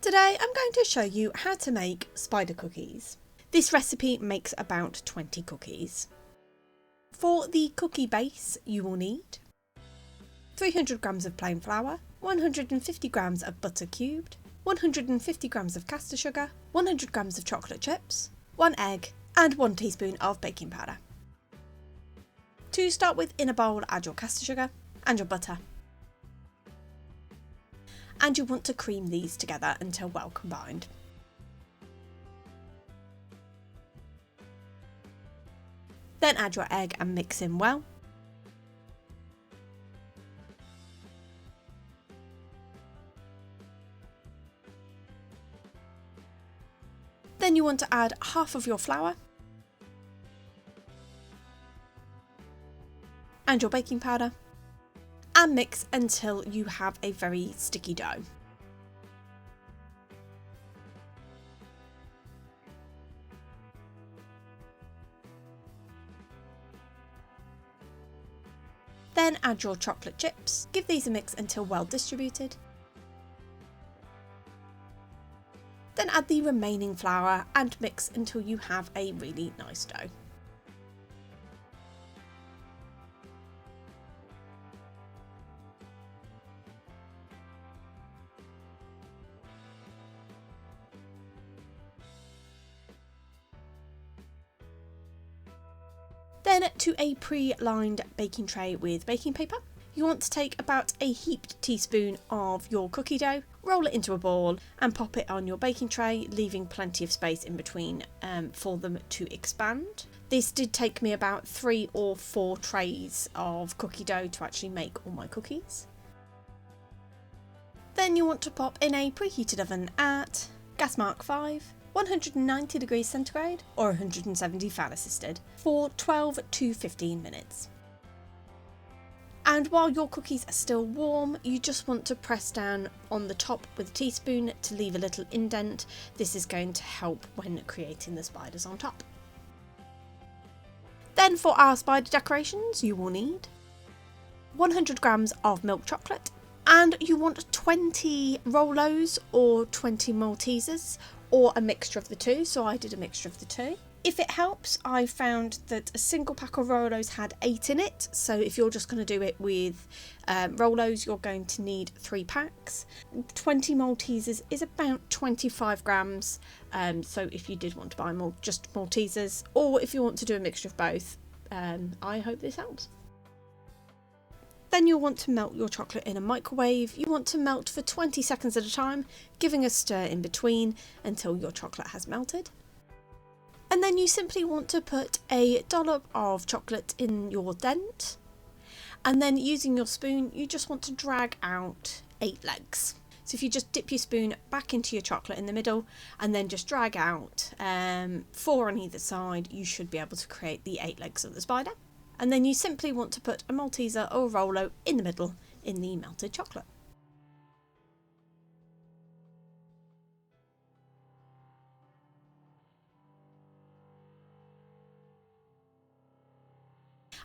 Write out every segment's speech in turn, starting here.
Today I'm going to show you how to make spider cookies. This recipe makes about 20 cookies. For the cookie base you will need 300 grams of plain flour, 150 grams of butter cubed, 150 grams of caster sugar, 100 grams of chocolate chips, 1 egg and 1 teaspoon of baking powder. To start with, in a bowl add your caster sugar and your butter. And you want to cream these together until well combined. Then add your egg and mix in well. Then you want to add half of your flour and your baking powder and mix until you have a very sticky dough. Then add your chocolate chips, give these a mix until well distributed. Then add the remaining flour and mix until you have a really nice dough. Then to a pre-lined baking tray with baking paper. You want to take about a heaped teaspoon of your cookie dough, roll it into a ball and pop it on your baking tray, leaving plenty of space in between for them to expand. This did take me about 3 or 4 trays of cookie dough to actually make all my cookies. Then you want to pop in a preheated oven at gas mark 5, 190 degrees centigrade or 170 fan assisted for 12 to 15 minutes. And while your cookies are still warm, you just want to press down on the top with a teaspoon to leave a little indent. This is going to help when creating the spiders on top. Then for our spider decorations you will need 100 grams of milk chocolate, and you want 20 Rolos or 20 Maltesers, or a mixture of the two, so I did a mixture of the two. If it helps, I found that a single pack of Rolos had 8 in it, so if you're just going to do it with Rolos, you're going to need 3 packs. 20 Maltesers is about 25 grams, so if you did want to buy more, just Maltesers, or if you want to do a mixture of both, I hope this helps. Then you'll want to melt your chocolate in a microwave. You want to melt for 20 seconds at a time, giving a stir in between until your chocolate has melted. And then you simply want to put a dollop of chocolate in your dent. And then using your spoon, you just want to drag out 8 legs. So if you just dip your spoon back into your chocolate in the middle and then just drag out 4 on either side, you should be able to create the 8 legs of the spider. And then you simply want to put a Malteser or a Rolo in the middle in the melted chocolate.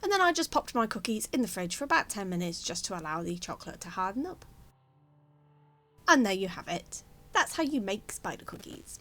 And then I just popped my cookies in the fridge for about 10 minutes just to allow the chocolate to harden up. And there you have it. That's how you make spider cookies.